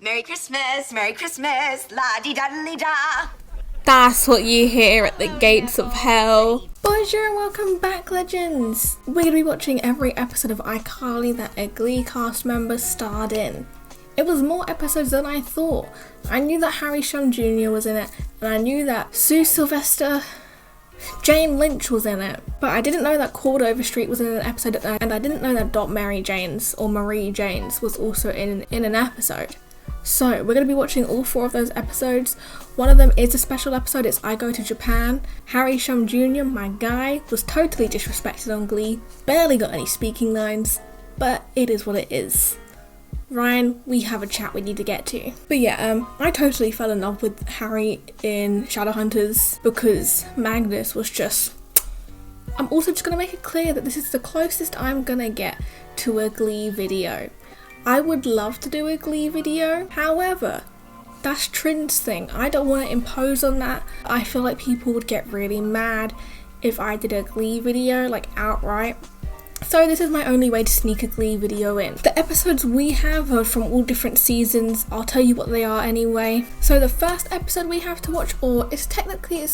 Merry Christmas, la-dee-da-dee-da. That's what you hear at the gates of hell. Bonjour and welcome back, legends. We're going to be watching every episode of iCarly that a GLEE cast member starred in. It was more episodes than I thought. I knew that Harry Shum Jr. was in it, and I knew that Sue Sylvester, Jane Lynch was in it, but I didn't know that Cord Overstreet was in an episode, and I didn't know that Dot Mary Janes or Marie Janes was also in an episode. So we're going to be watching all 4 of those episodes. One of them is a special episode, it's I Go to Japan. Harry Shum Jr., my guy, was totally disrespected on GLEE, barely got any speaking lines, but it is what it is. Ryan, we have a chat we need to get to. But yeah, I totally fell in love with Harry in Shadowhunters because Magnus was just... I'm also just going to make it clear that this is the closest I'm going to get to a GLEE video. I would love to do a GLEE video, however, that's Trin's thing. I don't want to impose on that. I feel like people would get really mad if I did a GLEE video, like outright. So this is my only way to sneak a GLEE video in. The episodes we have are from all different seasons. I'll tell you what they are anyway. So the first episode we have to watch, or it's technically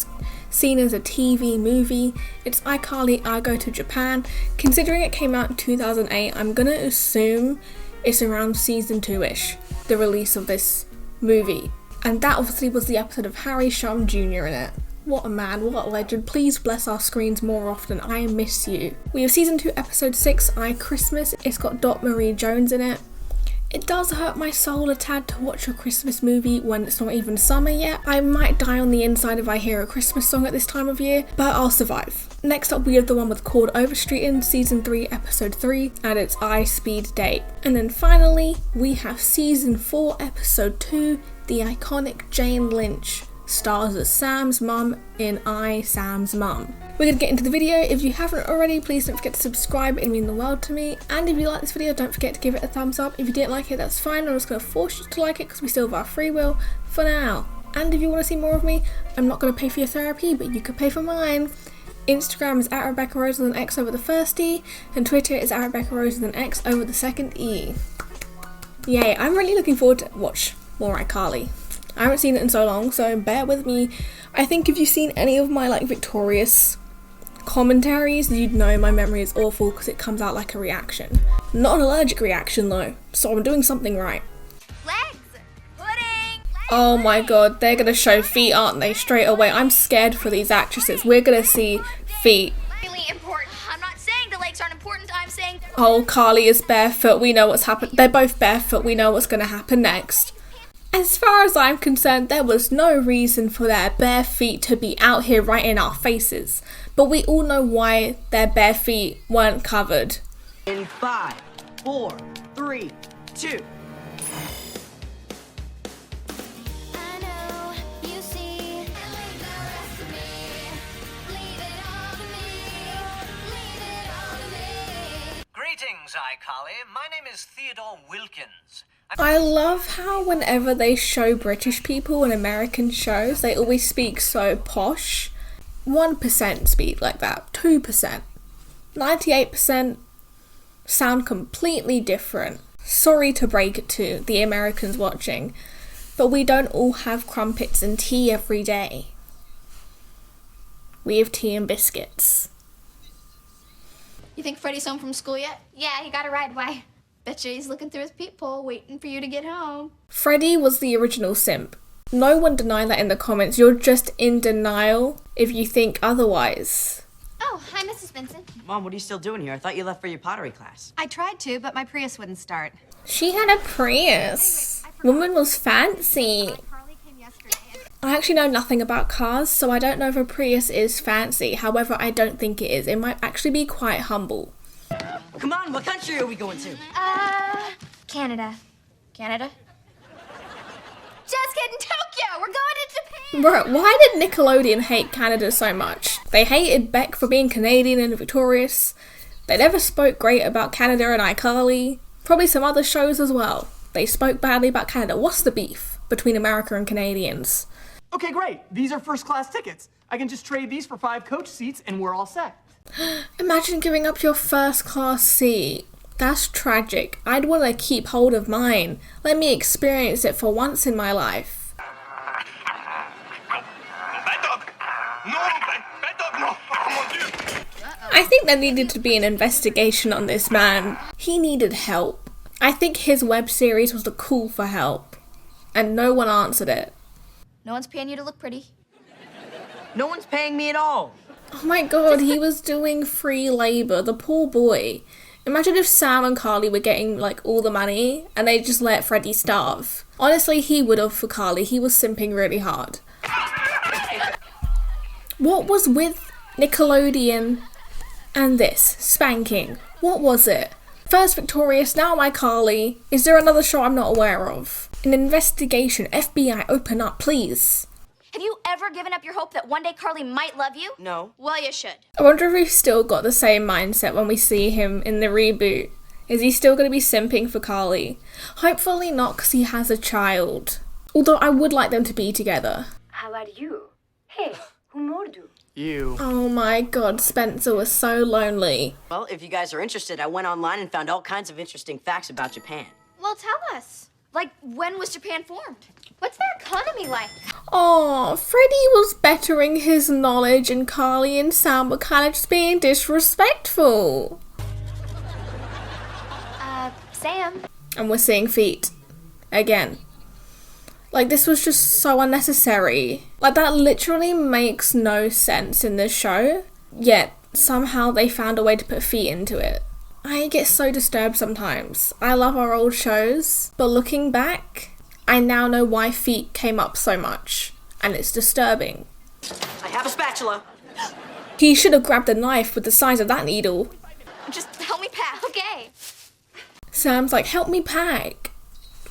seen as a TV movie, it's iCarly, I Go to Japan. Considering it came out in 2008, I'm gonna assume it's around season 2-ish, the release of this movie. And that obviously was the episode of Harry Shum Jr. in it. What a man, what a legend. Please bless our screens more often. I miss you. We have season 2 episode 6, iChristmas. It's got Dot Marie Jones in it. It does hurt my soul a tad to watch a Christmas movie when it's not even summer yet. I might die on the inside if I hear a Christmas song at this time of year, but I'll survive. Next up we have the one with Cord Overstreet in season 3 episode 3, and it's iSpeed Date. And then finally we have season 4 episode 2, the iconic Jane Lynch stars as Sam's mum in iSam's Mum. We're going to get into the video. If you haven't already, please don't forget to subscribe, it means the world to me. And if you like this video, don't forget to give it a thumbs up. If you didn't like it, that's fine. I'm just going to force you to like it because we still have our free will for now. And if you want to see more of me, I'm not going to pay for your therapy, but you could pay for mine. Instagram is at Rebecca Rose with an X over the first E, and Twitter is at Rebecca Rose with an X over the second E. Yay, I'm really looking forward to watch more iCarly. I haven't seen it in so long, so bear with me. I think if you've seen any of my victorious commentaries, you'd know my memory is awful because it comes out like a reaction. Not an allergic reaction though, so I'm doing something right. Legs, pudding. Oh my god, they're gonna show feet, aren't they, straight away. I'm scared for these actresses. We're gonna see feet. Really important. I'm not saying the legs aren't important, I'm saying... Oh, Carly is barefoot, we know what's happened. They're both barefoot, we know what's gonna happen next. As far as I'm concerned, there was no reason for their bare feet to be out here right in our faces. But we all know why their bare feet weren't covered. In 5, 4, 3, 2. Greetings, iCarly. My name is Theodore Wilkins. I love how whenever they show British people in American shows, they always speak so posh. 1% speak like that, 2%. 98% sound completely different. Sorry to break it to the Americans watching, but we don't all have crumpets and tea every day. We have tea and biscuits. You think Freddie's home from school yet? Yeah, he got a ride. Why? Betcha he's looking through his peephole, waiting for you to get home. Freddie was the original simp. No one deny that in the comments. You're just in denial if you think otherwise. Oh, hi, Mrs. Vincent. Mom, what are you still doing here? I thought you left for your pottery class. I tried to, but my Prius wouldn't start. She had a Prius. Woman was fancy. iCarly came yesterday and... I actually know nothing about cars, so I don't know if a Prius is fancy. However, I don't think it is. It might actually be quite humble. Come on, what country are we going to? Canada. Canada? Just kidding, Tokyo! We're going to Japan! Bro, why did Nickelodeon hate Canada so much? They hated Beck for being Canadian and victorious. They never spoke great about Canada and iCarly. Probably some other shows as well. They spoke badly about Canada. What's the beef between America and Canadians? Okay, great. These are first class tickets. I can just trade these for 5 coach seats and we're all set. Imagine giving up your first class seat. That's tragic. I'd want to keep hold of mine. Let me experience it for once in my life. I think there needed to be an investigation on this man. He needed help. I think his web series was the call for help. And no one answered it. No one's paying you to look pretty. No one's paying me at all. Oh my god, he was doing free labour, the poor boy. Imagine if Sam and Carly were getting, like, all the money and they just let Freddie starve. Honestly, he would have for Carly. He was simping really hard. What was with Nickelodeon and this? Spanking. What was it? First Victorious, now iCarly. Is there another show I'm not aware of? An investigation. FBI, open up, please. Have you ever given up your hope that one day Carly might love you? No. Well, you should. I wonder if he's still got the same mindset when we see him in the reboot. Is he still going to be simping for Carly? Hopefully not, because he has a child. Although I would like them to be together. How are you? Hey, who mordu? You. Oh my god, Spencer was so lonely. Well, if you guys are interested, I went online and found all kinds of interesting facts about Japan. Well, tell us. Like, when was Japan formed? What's their economy like? Oh, Freddie was bettering his knowledge and Carly and Sam were kind of just being disrespectful. Sam? And we're seeing feet. Again. Like, this was just so unnecessary. Like, that literally makes no sense in this show. Yet, somehow they found a way to put feet into it. I get so disturbed sometimes. I love our old shows, but looking back, I now know why feet came up so much. And it's disturbing. I have a spatula. He should have grabbed a knife with the size of that needle. Just help me pack. Okay. Sam's like, help me pack.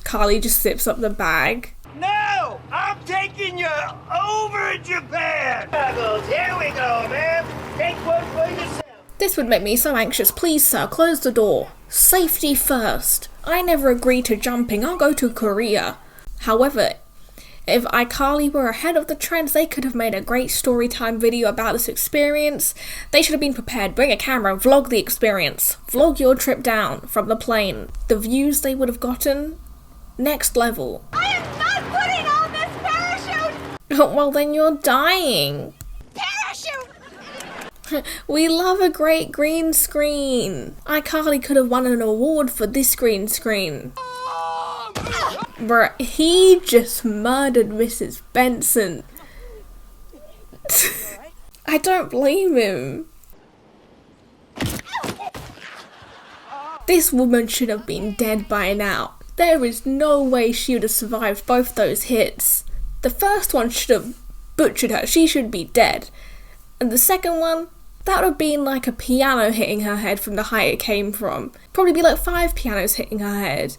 Carly just zips up the bag. No! I'm taking you over Japan! Goggles, here we go, man! Take one for yourself! This would make me so anxious. Please, sir, close the door. Safety first. I never agreed to jumping. I'll go to Korea. However, if iCarly were ahead of the trends, they could have made a great story time video about this experience. They should have been prepared. Bring a camera, vlog the experience. Vlog your trip down from the plane. The views they would have gotten, next level. I am not putting on this parachute! Well, then you're dying. Parachute! We love a great green screen. iCarly could have won an award for this green screen. Bruh, he just murdered Mrs. Benson. I don't blame him. This woman should have been dead by now. There is no way she would have survived both those hits. The first one should have butchered her. She should be dead. And the second one, that would have been like a piano hitting her head from the height it came from. Probably be like 5 pianos hitting her head.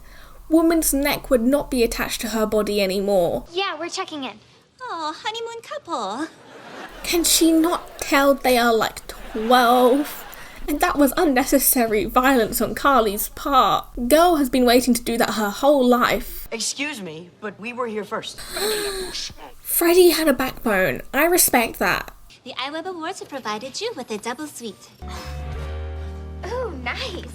Woman's neck would not be attached to her body anymore. Yeah, we're checking in. Oh, honeymoon couple. Can she not tell they are like 12? And that was unnecessary violence on Carly's part. Girl has been waiting to do that her whole life. Excuse me, but we were here first. Freddie had a backbone. I respect that. The iWeb Awards have provided you with a double suite. Ooh, nice.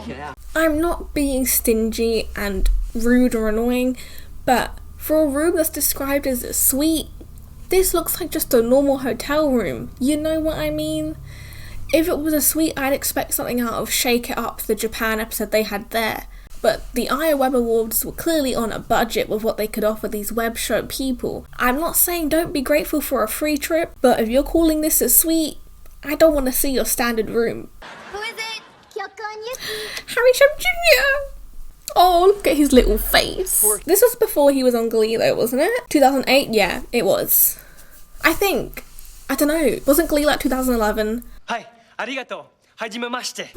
Yeah. I'm not being stingy and rude or annoying, but for a room that's described as a suite, this looks like just a normal hotel room. You know what I mean? If it was a suite, I'd expect something out of Shake It Up, the Japan episode they had there. But the iWeb Awards were clearly on a budget with what they could offer these web show people. I'm not saying don't be grateful for a free trip, but if you're calling this a suite, I don't want to see your standard room. Who is it? Harry Shum Jr. Oh, look at his little face. This was before he was on GLEE though, wasn't it? 2008? Yeah, it was. I think. I don't know. Wasn't GLEE like 2011? Hi, arigato. Hajimemashite.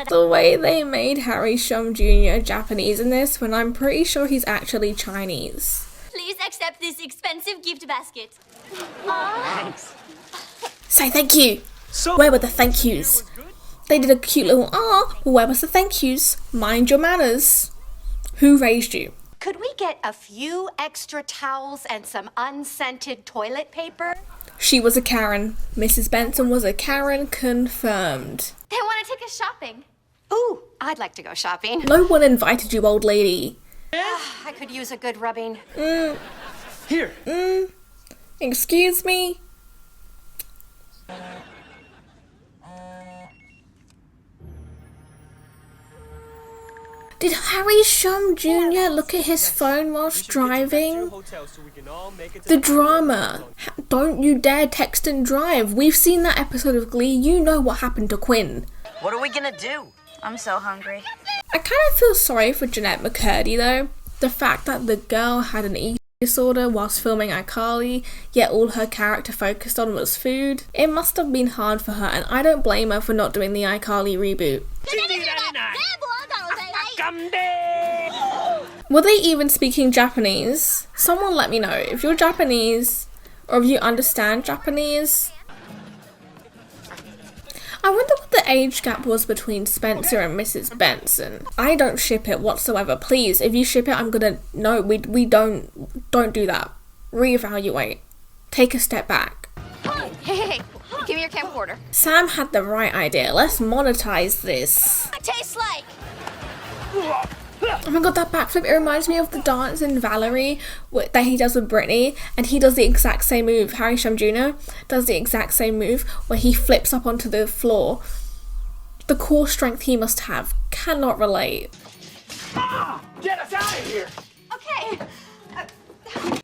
The way they made Harry Shum Jr. Japanese in this, when I'm pretty sure he's actually Chinese. Please accept this expensive gift basket. Thanks. Say thank you. So, Where were the thank yous? They did a cute little where was the thank yous? Mind your manners. Who raised you? Could we get a few extra towels and some unscented toilet paper? She was a Karen. Mrs. Benson was a Karen confirmed. They want to take us shopping. Ooh, I'd like to go shopping. No one invited you, old lady. I could use a good rubbing. Here. Excuse me? Did Harry Shum Jr. look at his phone whilst driving? The drama. Don't you dare text and drive. We've seen that episode of Glee. You know what happened to Quinn. What are we gonna do? I'm so hungry. I kind of feel sorry for Jeanette McCurdy though. The fact that the girl had an eating disorder whilst filming iCarly, yet all her character focused on was food. It must have been hard for her, and I don't blame her for not doing the iCarly reboot. Were they even speaking Japanese? Someone let me know if you're Japanese or if you understand Japanese. I wonder what the age gap was between Spencer and Mrs. Benson. I don't ship it whatsoever. Please, if you ship it, I'm gonna... No, we don't do that. Reevaluate. Take a step back. Hey, give me your camcorder. Sam had the right idea. Let's monetize this. What it tastes like? Oh my god, that backflip, it reminds me of the dance in Valerie that he does with Brittany, and he does the exact same move. Harry Shum Jr. does the exact same move where he flips up onto the floor. The core strength he must have. Cannot relate. Get us out of here. Okay.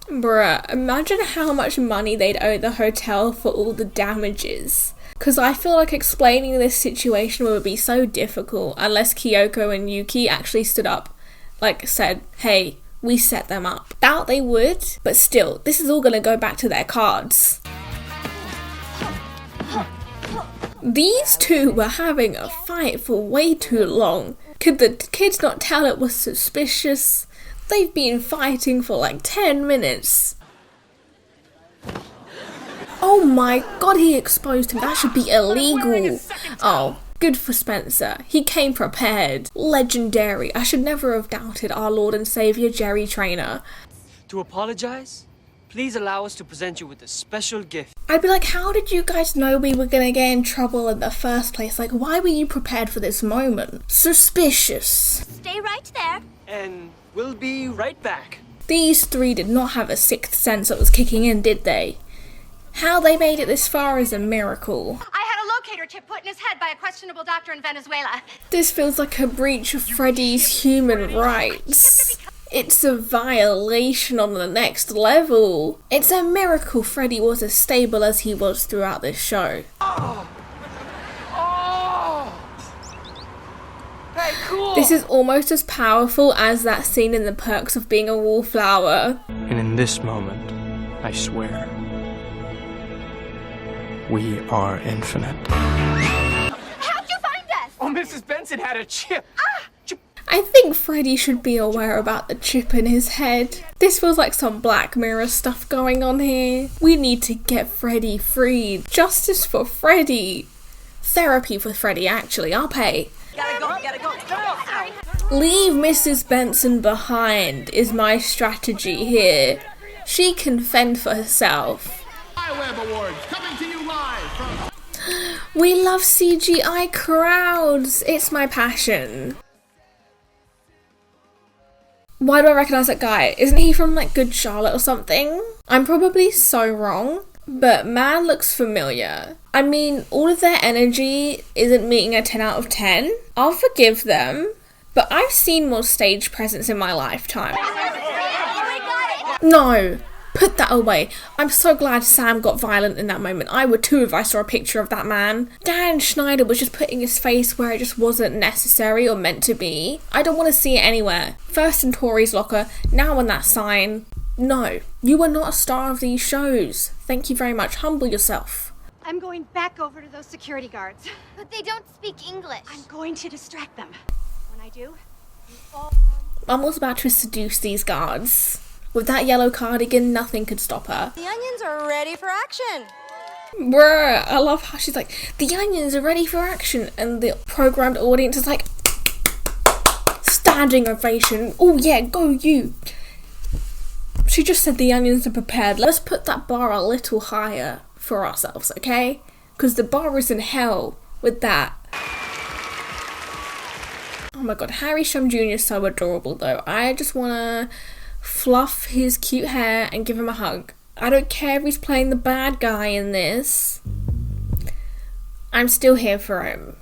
Bruh, imagine how much money they'd owe the hotel for all the damages. Because I feel like explaining this situation would be so difficult unless Kyoko and Yuki actually stood up, like said, hey, we set them up. Doubt they would, but still, this is all going to go back to their cards. These two were having a fight for way too long. Could the kids not tell it was suspicious? They've been fighting for like 10 minutes. Oh my god, he exposed him. That should be illegal. Oh, good for Spencer. He came prepared. Legendary. I should never have doubted our Lord and Saviour Jerry Trainer. To apologize, please allow us to present you with a special gift. I'd be like, how did you guys know we were gonna get in trouble in the first place? Like, why were you prepared for this moment? Suspicious. Stay right there. And we'll be right back. These three did not have a sixth sense that was kicking in, did they? How they made it this far is a miracle. I had a locator chip put in his head by a questionable doctor in Venezuela. This feels like a breach of Freddy's human rights. It's a violation on the next level. It's a miracle Freddy was as stable as he was throughout this show. Hey, cool. This is almost as powerful as that scene in The Perks of Being a Wallflower. And in this moment, I swear, we are infinite. How'd you find us? Oh, Mrs. Benson had a chip. I think Freddy should be aware about the chip in his head. This feels like some Black Mirror stuff going on here. We need to get Freddy freed. Justice for Freddy. Therapy for Freddy, actually. I'll pay. Gotta go. Leave Mrs. Benson behind is my strategy here. She can fend for herself. iWeb Awards coming to you live from... We love CGI crowds. It's my passion. Why do I recognise that guy? Isn't he from like Good Charlotte or something? I'm probably so wrong, but man looks familiar. I mean, all of their energy isn't meeting a 10 out of 10. I'll forgive them, but I've seen more stage presence in my lifetime. No, put that away. I'm so glad Sam got violent in that moment. I would too if I saw a picture of that man. Dan Schneider was just putting his face where it just wasn't necessary or meant to be. I don't want to see it anywhere. First in Tori's locker, now on that sign. No, you are not a star of these shows. Thank you very much. Humble yourself. I'm going back over to those security guards. But they don't speak English. I'm going to distract them. When I do, you all... Mum was about to seduce these guards. With that yellow cardigan, nothing could stop her. The onions are ready for action. Bruh, I love how she's like, the onions are ready for action. And the programmed audience is like, standing ovation. Oh yeah, go you. She just said the onions are prepared. Let's put that bar a little higher for ourselves, okay? Because the bar is in hell with that. my god, Harry Shum Jr. is so adorable though. I just wanna fluff his cute hair and give him a hug. I don't care if he's playing the bad guy in this. I'm still here for him.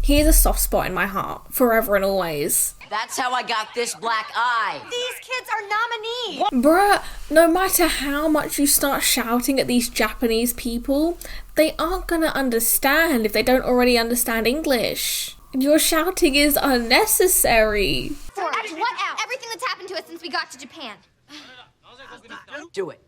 He is a soft spot in my heart, forever and always. That's how I got this black eye. These kids are nominees. Bruh, no matter how much you start shouting at these Japanese people, they aren't gonna understand if they don't already understand English. Your shouting is unnecessary. Act what out? Everything that's happened to us since we got to Japan. Do it.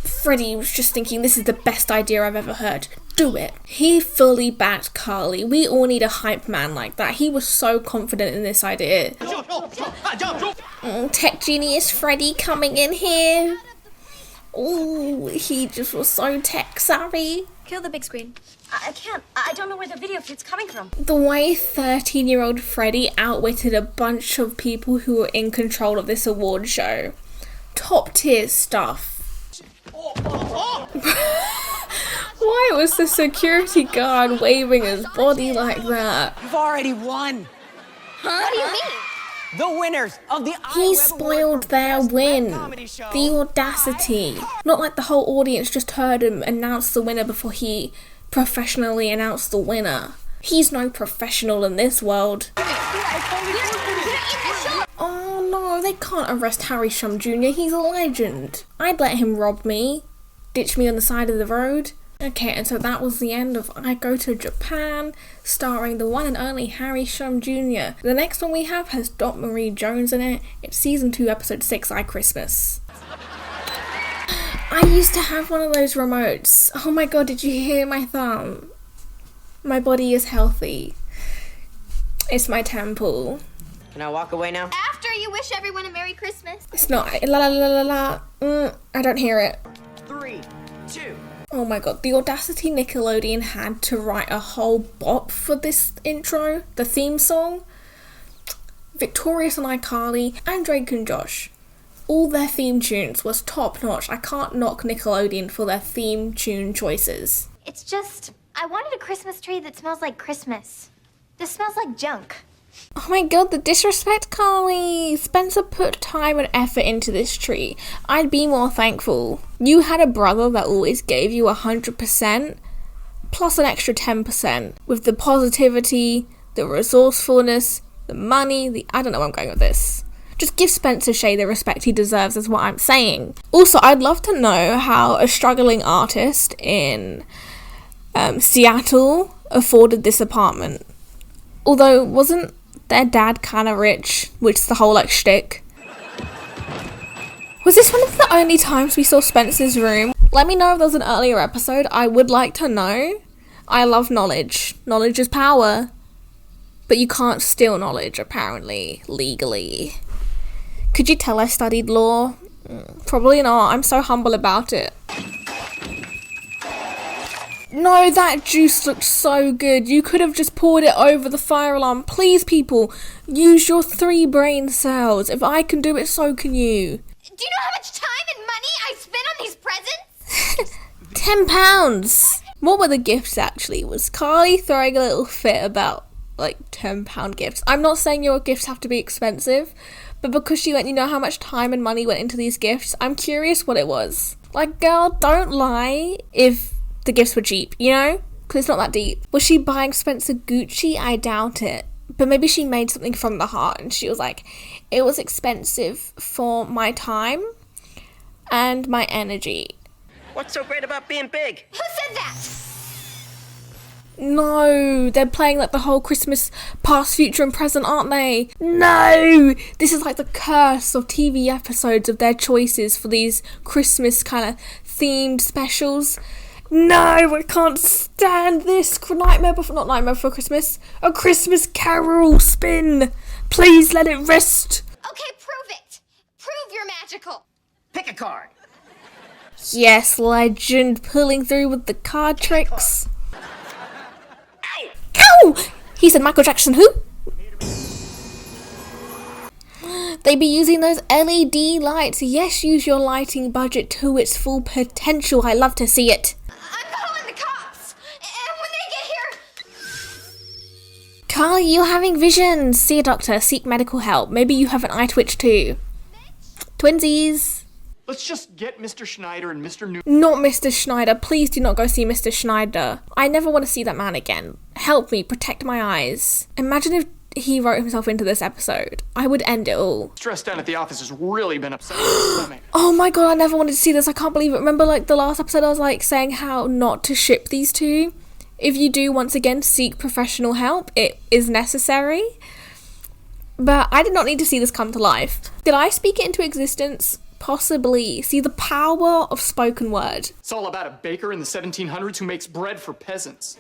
Freddie was just thinking this is the best idea I've ever heard. Do it. He fully backed Carly. We all need a hype man like that. He was so confident in this idea. Tech genius Freddie coming in here. Oh, he just was so tech savvy. Kill the big screen. I can't. I don't know where the video feed's coming from. The way 13-year-old Freddie outwitted a bunch of people who were in control of this award show. Top tier stuff. Why was the security guard waving his body like that? You've already won. What do you mean? The winners of the He spoiled their win. The audacity. Not like the whole audience just heard him announce the winner before he professionally announced the winner. He's no professional in this world. Oh no, they can't arrest Harry Shum Jr. He's a legend. I'd let him rob me. Ditch me on the side of the road. Okay, and so that was the end of I Go to Japan, starring the one and only Harry Shum Jr. The next one we have has Dot Marie Jones in it. It's season 2, episode 6, iChristmas. I used to have one of those remotes. Oh my god, did you hear my thumb? My body is healthy. It's my temple. Can I walk away now? After you wish everyone a Merry Christmas. It's not la la la la la. I don't hear it. 3, 2. Oh my god, the audacity Nickelodeon had to write a whole bop for this intro, the theme song. Victorious and iCarly and Drake and Josh. All their theme tunes was top notch. I can't knock Nickelodeon for their theme tune choices. It's just, I wanted a Christmas tree that smells like Christmas. This smells like junk. Oh my god, the disrespect, Carly! Spencer put time and effort into this tree. I'd be more thankful. You had a brother that always gave you 100%, plus an extra 10%, with the positivity, the resourcefulness, the money, I don't know where I'm going with this. Just give Spencer Shay the respect he deserves is what I'm saying. Also, I'd love to know how a struggling artist in Seattle afforded this apartment. Although, wasn't their dad kind of rich, which is the whole like shtick? Was this one of the only times we saw Spencer's room? Let me know if there's an earlier episode. I would like to know. I love knowledge. Knowledge is power. But you can't steal knowledge, apparently, legally. Could you tell I studied law? Probably not. I'm so humble about it. No, that juice looked so good. You could have just poured it over the fire alarm. Please, people, use your 3 brain cells. If I can do it, so can you. Do you know how much time and money I spent on these presents? £10. What were the gifts, actually? Was Carly throwing a little fit about, like, £10 gifts? I'm not saying your gifts have to be expensive, but because she went, you know how much time and money went into these gifts? I'm curious what it was. Like, girl, don't lie if the gifts were cheap, you know? Because it's not that deep. Was she buying Spencer Gucci? I doubt it. But maybe she made something from the heart and she was like, it was expensive for my time and my energy. What's so great about being big? Who said that? No, they're playing like the whole Christmas past, future and present, aren't they? No! This is like the curse of TV episodes of their choices for these Christmas kind of themed specials. No, I can't stand this. Not Nightmare Before Christmas. A Christmas Carol spin. Please let it rest. Okay, prove it. Prove you're magical. Pick a card. Yes, legend, pulling through with the card tricks. Ow! He said Michael Jackson who? They be using those LED lights. Yes, use your lighting budget to its full potential. I love to see it. I'm calling the cops. And when they get here... Carly, you're having visions. See a doctor, seek medical help. Maybe you have an eye twitch too. Twinsies. Let's just get Mr. Schneider and Mr. New. Not Mr. Schneider. Please do not go see Mr. Schneider. I never want to see that man again. Help me, protect my eyes. Imagine if he wrote himself into this episode. I would end it all. Stress down at the office has really been upsetting my stomach. Oh my god, I never wanted to see this. I can't believe it. Remember like the last episode I was like saying how not to ship these two? If you do, once again, seek professional help. It is necessary. But I did not need to see this come to life. Did I speak it into existence? Possibly. See the power of spoken word. It's all about a baker in the 1700s who makes bread for peasants.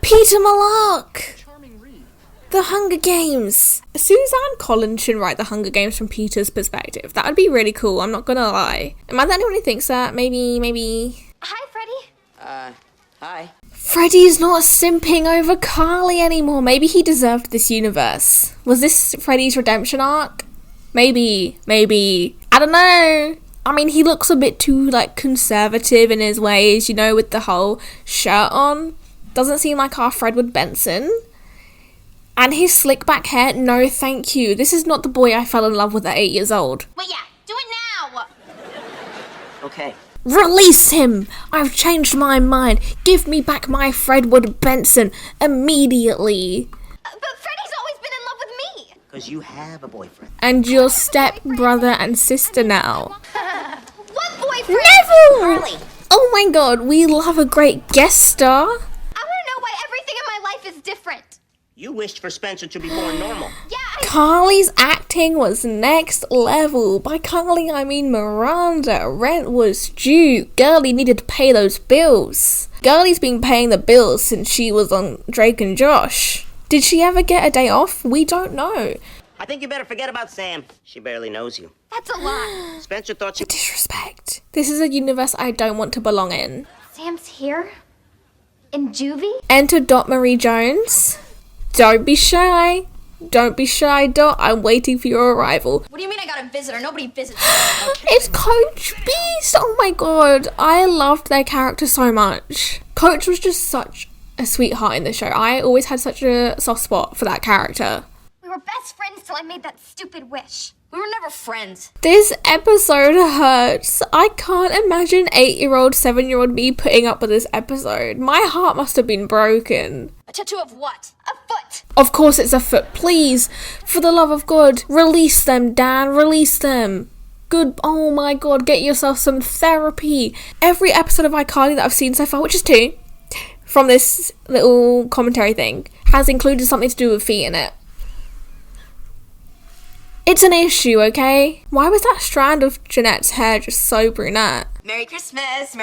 Peter Malak! Charming read. The Hunger Games. Suzanne Collins should write The Hunger Games from Peter's perspective. That would be really cool, I'm not gonna lie. Am I the only one who thinks that? Maybe. Hi, Freddie. Hi. Freddie's not simping over Carly anymore. Maybe he deserved this universe. Was this Freddie's redemption arc? Maybe. I don't know. I mean, he looks a bit too, like, conservative in his ways, you know, with the whole shirt on. Doesn't seem like our Fredwood Benson. And his slick back hair, no thank you. This is not the boy I fell in love with at 8 years old. Well, yeah, do it now. Okay. Release him! I've changed my mind. Give me back my Fredwood Benson immediately. But Freddie's always been in love with me. Because you have a boyfriend. And your step brother and sister now. What boyfriend? Neville! Carly. Oh my god, we love a great guest star. I want to know why everything in my life is different. You wished for Spencer to be born normal. Yeah, Carly's acting was next level. By Carly, I mean Miranda. Rent was due. Girlie needed to pay those bills. Girlie's been paying the bills since she was on Drake and Josh. Did she ever get a day off? We don't know. I think you better forget about Sam. She barely knows you. that's a lot. Spencer thought she... Disrespect. This is a universe I don't want to belong in. Sam's here? In juvie? Enter Dot Marie Jones. Don't be shy. Don't be shy, Dot. I'm waiting for your arrival. What do you mean I got a visitor? Nobody visits. It's Coach Beast! Oh my god. I loved their character so much. Coach was just such a sweetheart in the show. I always had such a soft spot for that character. We were best friends till I made that stupid wish. We were never friends. This episode hurts. I can't imagine 8-year-old, 7-year-old me putting up with this episode. My heart must have been broken. A tattoo of what? A foot. Of course it's a foot. Please, for the love of God, release them, Dan. Release them. Good. Oh my god, get yourself some therapy. Every episode of iCarly that I've seen so far, which is 2, from this little commentary thing, has included something to do with feet in it. It's an issue, okay? Why was that strand of Jeanette's hair just so brunette? Merry Christmas,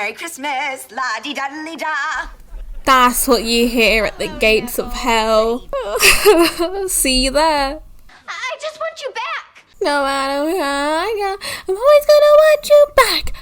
la-dee-da-dee-da. That's what you hear at the gates of hell. See you there. I just want you back. No matter where I go, I'm always gonna want you back.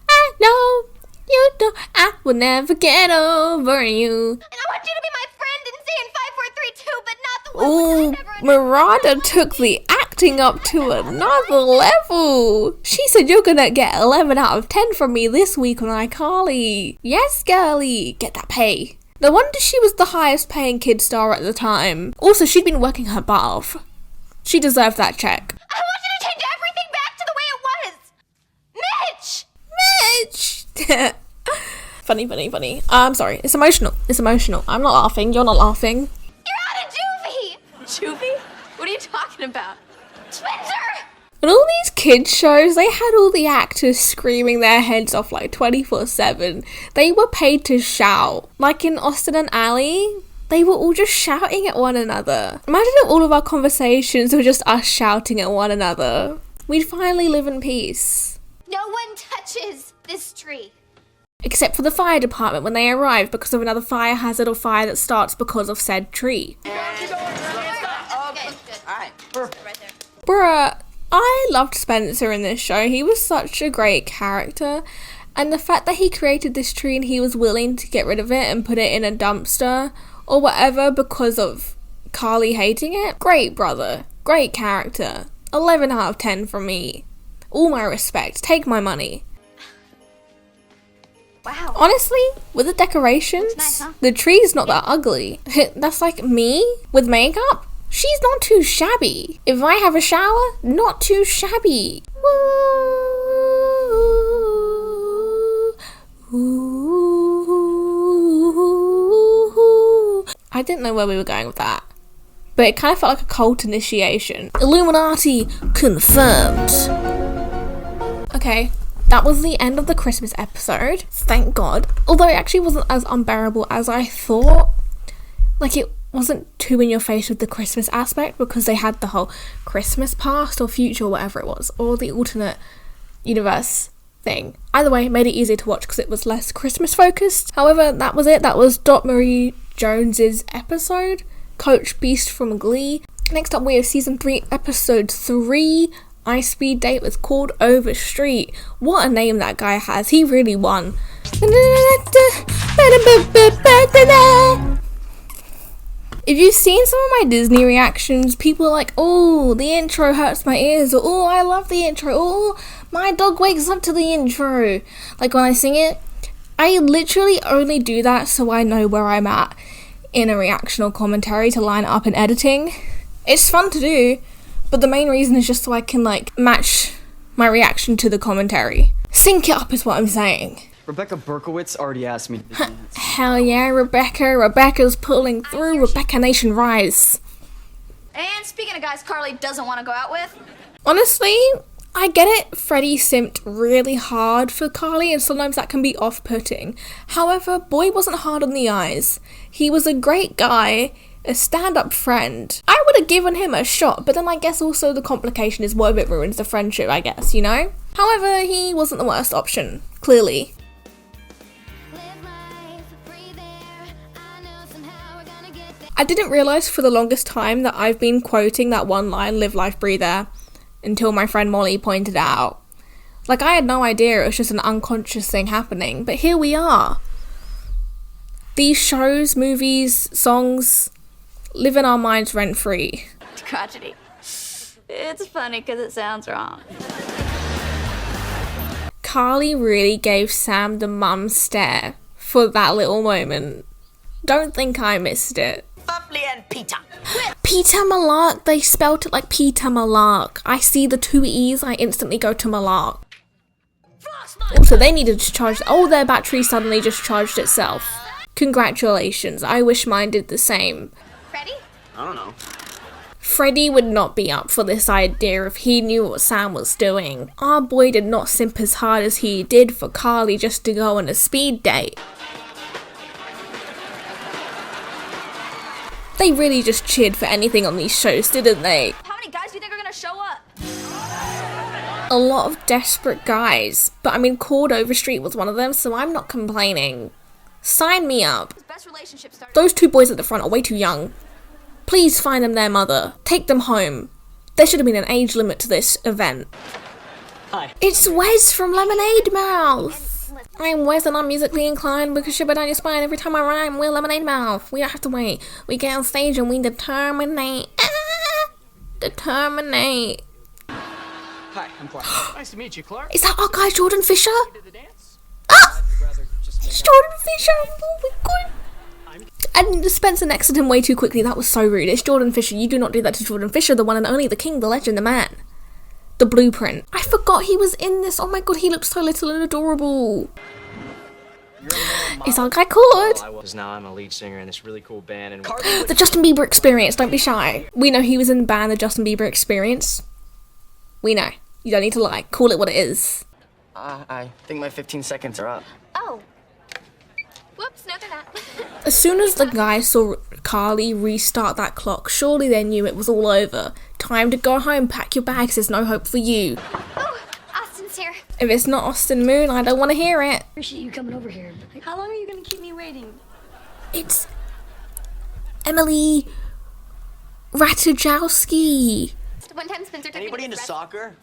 I know, you know, I will never get over you. And I want you to be my friend and say in 5, 4, 3, 2, but not the one Ooh, with the never Miranda took the acting up to another level. She said you're gonna get 11 out of 10 from me this week on iCarly. Yes, girlie, get that pay. No wonder she was the highest paying kid star at the time. Also, she'd been working her butt off. She deserved that check. I want you to change everything back to the way it was. Mitch! Funny. I'm sorry. It's emotional. I'm not laughing. You're not laughing. You're out of juvie. Juvie? What are you talking about? Spencer! In all these kids shows, they had all the actors screaming their heads off like 24/7. They were paid to shout. Like in Austin and Ally, they were all just shouting at one another. Imagine if all of our conversations were just us shouting at one another. We'd finally live in peace. No one touches this tree. Except for the fire department when they arrive because of another fire hazard or fire that starts because of said tree. Bruh, I loved Spencer in this show. He was such a great character. And the fact that he created this tree and he was willing to get rid of it and put it in a dumpster or whatever because of Carly hating it. Great brother. Great character. 11 out of 10 from me. All my respect. Take my money. Wow. Honestly, with the decorations, nice, huh? the tree's not that ugly. That's like me with makeup. She's not too shabby. If I have a shower, not too shabby. I didn't know where we were going with that, but it kind of felt like a cult initiation. Illuminati confirmed. Okay, that was the end of the Christmas episode. Thank God. Although it actually wasn't as unbearable as I thought. Like, it wasn't too in your face with the Christmas aspect because they had the whole Christmas past or future or whatever it was, or the alternate universe thing. Either way, it made it easier to watch because it was less Christmas focused. However, that was it. That was Dot Marie Jones's episode, Coach Beast from Glee. Next up we have season 3 episode 3, iSpeed date with Called Overstreet. What a name that guy has. He really won. If you've seen some of my Disney reactions, people are like, oh, the intro hurts my ears, or oh, I love the intro, oh, my dog wakes up to the intro. Like when I sing it, I literally only do that so I know where I'm at in a reaction or commentary to line it up in editing. It's fun to do, but the main reason is just so I can like match my reaction to the commentary. Sync it up is what I'm saying. Rebecca Berkowitz already asked me. Hell yeah, Rebecca. Rebecca's pulling through. Rebecca Nation rise. And speaking of guys Carly doesn't want to go out with, Honestly, I get it. Freddie simped really hard for Carly and sometimes that can be off-putting. However, boy wasn't hard on the eyes. He was a great guy, a stand-up friend. I would have given him a shot, but then I guess also the complication is what if it ruins the friendship, I guess, you know? However, he wasn't the worst option, clearly. I didn't realise for the longest time that I've been quoting that one line, live life, breathe air, until my friend Molly pointed it out. Like, I had no idea, it was just an unconscious thing happening, but here we are. These shows, movies, songs, live in our minds rent-free. crotchety. It's funny because it sounds wrong. Carly really gave Sam the mum stare for that little moment. Don't think I missed it. Bubbly and Peter. Peter Malark, they spelt it like Peter Malark. I see the 2 E's, I instantly go to Malark. Also, they needed to charge, oh, their battery suddenly just charged itself. Congratulations, I wish mine did the same. Ready? I don't know. Freddie would not be up for this idea if he knew what Sam was doing. Our boy did not simp as hard as he did for Carly just to go on a speed date. They really just cheered for anything on these shows, didn't they? How many guys do you think are gonna show up? A lot of desperate guys, but I mean, Called Overstreet was one of them, so I'm not complaining. Sign me up. His best relationship started. Those 2 boys at the front are way too young. Please find them their mother. Take them home. There should have been an age limit to this event. Hi. It's Wes from Lemonade Mouth. I'm Wes and I'm musically inclined because shiver down your spine every time I rhyme. We're Lemonade Mouth. We don't have to wait. We get on stage and we determinate. Determinate. Hi, I'm Clark. Nice to meet you, Clark. Is that our guy Jordan Fisher? The dance? Ah! It's Jordan Fisher. Oh my god. And Spencer nexted him way too quickly. That was so rude. It's Jordan Fisher. You do not do that to Jordan Fisher, the one and only, the king, the legend, the man. The blueprint. I forgot he was in this. Oh my god, he looked so little and adorable. Is our guy Claude? Now I'm a lead singer in this really cool band and The Justin Bieber Experience. Don't be shy. We know he was in the band, the Justin Bieber Experience. We know. You don't need to lie. Call it what it is. I think my 15 seconds are up. Oh. Whoops, no, they're not. As soon as the guys saw Carly restart that clock, surely they knew it was all over. Time to go home, pack your bags, there's no hope for you. Oh, Austin's here. If it's not Austin Moon, I don't want to hear it. Appreciate you coming over here. How long are you gonna keep me waiting? It's Emily Ratajkowski. One time Spencer took Anybody me to into soccer?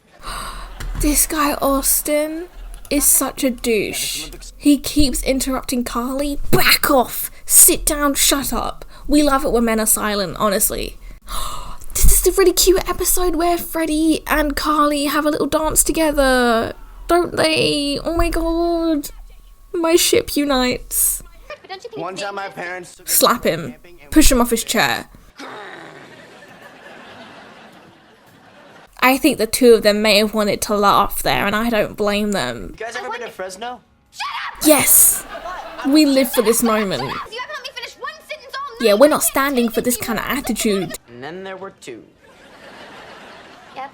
This guy Austin is such a douche. He keeps interrupting Carly. Back off! Sit down, shut up. We love it when men are silent, honestly. This is a really cute episode where Freddie and Carly have a little dance together. Don't they? Oh my god. My ship unites. But don't you think One it's time my dangerous? parents took Slap him. Push him off his chair. I think the two of them may have wanted to laugh there, and I don't blame them. You guys ever been to Fresno? Yes! We live for this moment. You haven't let me finish one sentence all night. Yeah, we're not standing for this kind of attitude. And then there were two. Yep.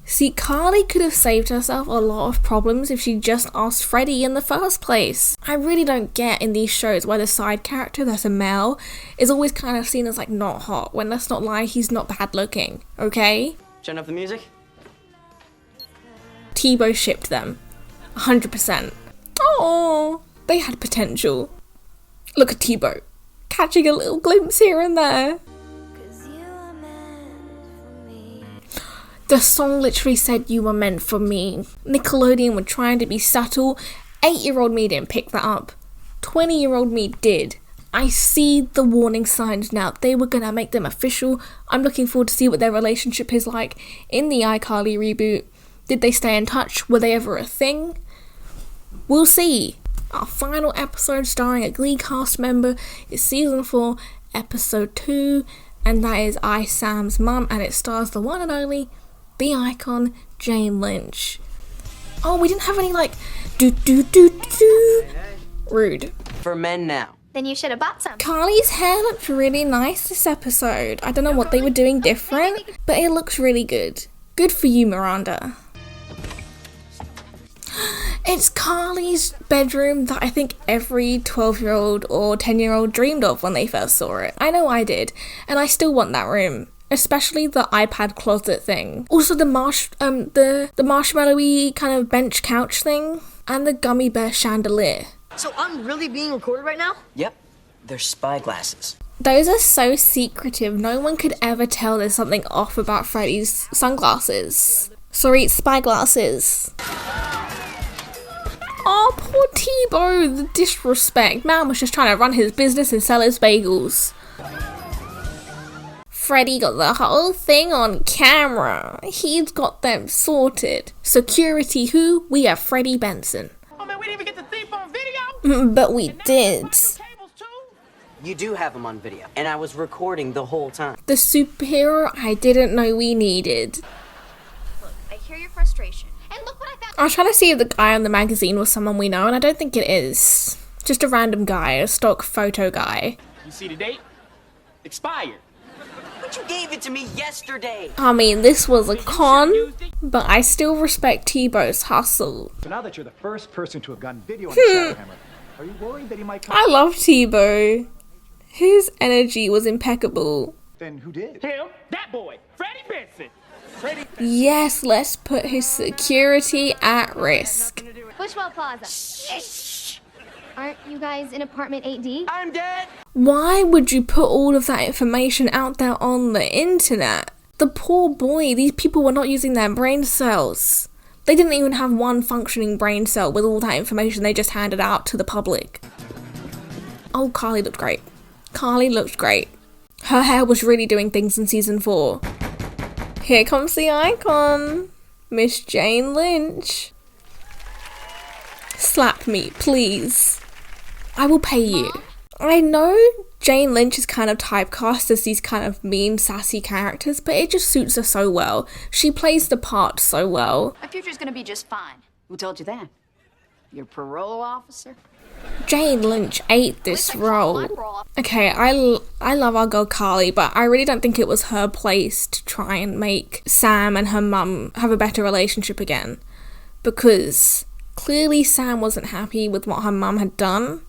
See, Carly could have saved herself a lot of problems if she just asked Freddie in the first place. I really don't get in these shows why the side character that's a male is always kind of seen as like not hot, when let's not lie, he's not bad looking, okay? Turn up the music. Tebow shipped them. 100%. Oh, they had potential. Look at Tebow, catching a little glimpse here and there. The song literally said "you were meant for me." Nickelodeon were trying to be subtle. 8-year-old me didn't pick that up. 20-year-old me did. I see the warning signs now. They were gonna make them official. I'm looking forward to see what their relationship is like in the iCarly reboot. Did they stay in touch? Were they ever a thing? We'll see. Our final episode starring a GLEE cast member is season 4, episode 2, and that is iSam's mum, and it stars the one and only, the icon, Jane Lynch. Oh, we didn't have any like do. Rude. For men now. Then you should have bought some. Carly's hair looked really nice this episode. I don't know what they were doing different, but it looks really good. Good for you, Miranda. It's Carly's bedroom that I think every 12-year-old or 10-year-old dreamed of when they first saw it. I know I did, and I still want that room. Especially the iPad closet thing. Also the marshmallowy kind of bench couch thing. And the gummy bear chandelier. So I'm really being recorded right now? Yep. They're spy glasses. Those are so secretive. No one could ever tell there's something off about Freddy's sunglasses. Sorry, spy glasses. Oh, poor Tebow. The disrespect. Man was just trying to run his business and sell his bagels. Freddy got the whole thing on camera. He's got them sorted. Security who? We have Freddie Benson. Oh man, we didn't even get the thief on video. But we did. You do have them on video, and I was recording the whole time. The superhero I didn't know we needed. Look, I hear your frustration. And look what I found. I was trying to see if the guy on the magazine was someone we know, and I don't think it is. Just a random guy, a stock photo guy. You see the date? Expired. But you gave it to me yesterday. I mean, this was a con, but I still respect Tebow's hustle. So now that you're the first person to have gotten video on the Shadow Hammer, are you worried that he might come? I love Tebow. His energy was impeccable. Then who did? Him, that boy, Freddie Benson. Freddie. Yes, let's put his security at risk. Bushwell Plaza. Aren't you guys in apartment 8D? I'm dead. Why would you put all of that information out there on the internet? The poor boy, these people were not using their brain cells. They didn't even have one functioning brain cell with all that information they just handed out to the public. Oh, Carly looked great. Carly looked great. Her hair was really doing things in season 4. Here comes the icon, Miss Jane Lynch. Slap me, please. I will pay you. I know Jane Lynch is kind of typecast as these kind of mean, sassy characters, but it just suits her so well. She plays the part so well. My future's gonna be just fine. Who told you that? Your parole officer? Jane Lynch ate this role. Okay, I love our girl Carly, but I really don't think it was her place to try and make Sam and her mum have a better relationship again. Because clearly Sam wasn't happy with what her mum had done,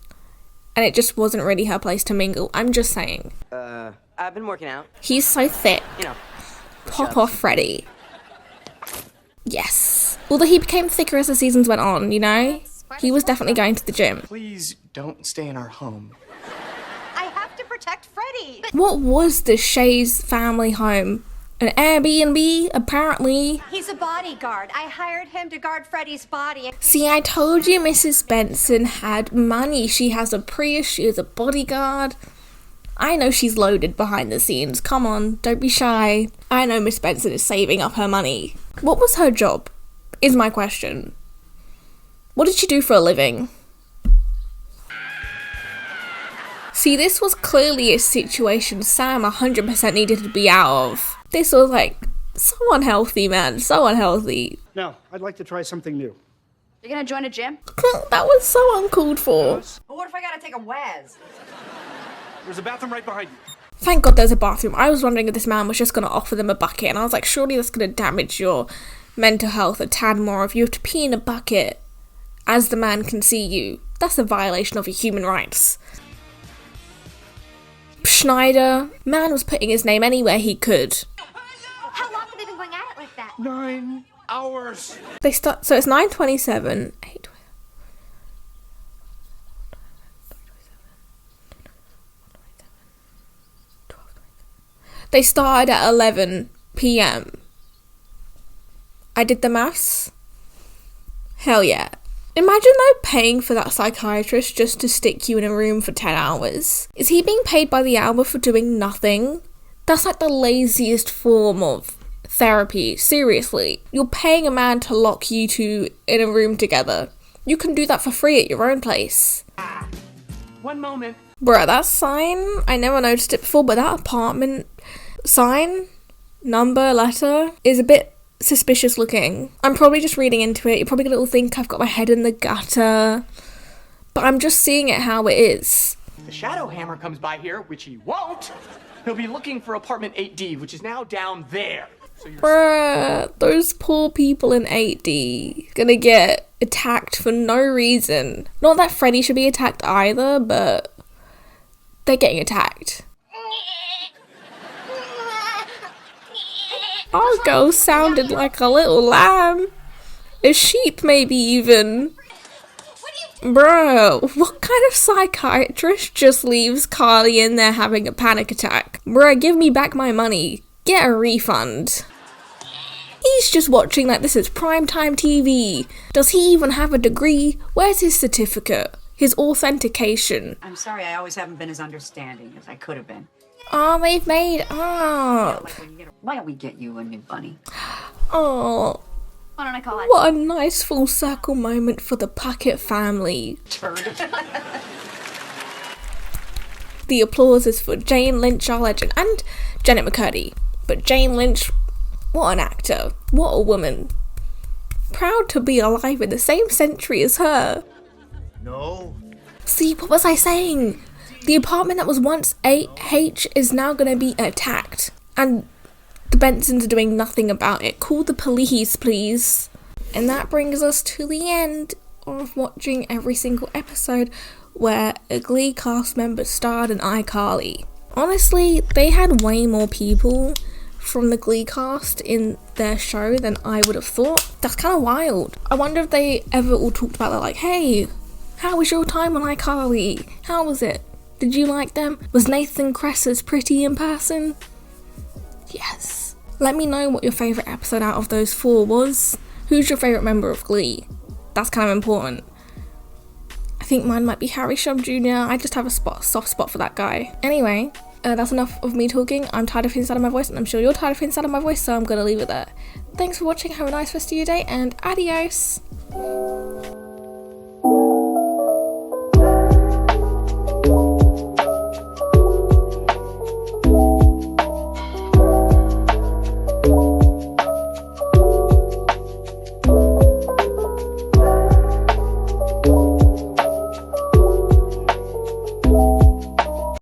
and it just wasn't really her place to mingle. I'm just saying. I've been working out. He's so thick. You know. Pop off, Freddie. Yes. Although he became thicker as the seasons went on, you know? He was definitely going to the gym. Please don't stay in our home. I have to protect Freddie. What was the Shays family home? An Airbnb, apparently. He's a bodyguard. I hired him to guard Freddie's body. See, I told you Mrs. Benson had money. She has a Prius, she is a bodyguard. I know she's loaded behind the scenes. Come on, don't be shy. I know Miss Benson is saving up her money. What was her job? Is my question. What did she do for a living? See, this was clearly a situation Sam 100% needed to be out of. This was like so unhealthy, man, so unhealthy. No, I'd like to try something new. You gonna join a gym? That was so uncalled for. But what if I gotta take a Waz? There's a bathroom right behind you. Thank God there's a bathroom. I was wondering if this man was just going to offer them a bucket, and I was like, surely that's going to damage your mental health a tad more if you have to pee in a bucket as the man can see you. That's a violation of your human rights. Schneider, man was putting his name anywhere he could. How long have they been going at it like that? 9 hours. So it's 9:27. 8. They started at 11 p.m. I did the maths. Hell yeah. Imagine though paying for that psychiatrist just to stick you in a room for 10 hours. Is he being paid by the hour for doing nothing? That's like the laziest form of therapy. Seriously. You're paying a man to lock you two in a room together. You can do that for free at your own place. One moment. Bruh, that sign, I never noticed it before, but that apartment sign, number, letter, is a bit suspicious looking. I'm probably just reading into it. You're probably gonna think I've got my head in the gutter, but I'm just seeing it how it is. If the Shadow Hammer comes by here, which he won't, he'll be looking for apartment 8D, which is now down there. So you're Bruh, those poor people in 8D gonna get attacked for no reason. Not that Freddy should be attacked either, but they're getting attacked. Our girl sounded like a little lamb. A sheep, maybe even. Bro, what kind of psychiatrist just leaves Carly in there having a panic attack? Bro, give me back my money. Get a refund. He's just watching like this is primetime TV. Does he even have a degree? Where's his certificate? His authentication? I'm sorry, I always haven't been as understanding as I could have been. Oh, they've made up. Why don't we get you a new bunny? Oh, Why don't I call it? what a nice full circle moment for the Puckett family. The applause is for Jane Lynch, our legend, and Janet McCurdy. But Jane Lynch, what an actor. What a woman. Proud to be alive in the same century as her. No. See, what was I saying? The apartment that was once 8H is now going to be attacked. And the Bensons are doing nothing about it. Call the police, please. And that brings us to the end of watching every single episode where a GLEE cast member starred in iCarly. Honestly, they had way more people from the GLEE cast in their show than I would have thought. That's kind of wild. I wonder if they ever all talked about that, like, hey, how was your time on iCarly? How was it? Did you like them? Was Nathan Kress as pretty in person? Yes. Let me know what your favourite episode out of those 4 was. Who's your favourite member of GLEE? That's kind of important. I think mine might be Harry Shum Jr. I just have a soft spot for that guy. Anyway, that's enough of me talking. I'm tired of hearing inside of my voice, and I'm sure you're tired of hearing inside of my voice, so I'm gonna leave it there. Thanks for watching, have a nice rest of your day, and adios!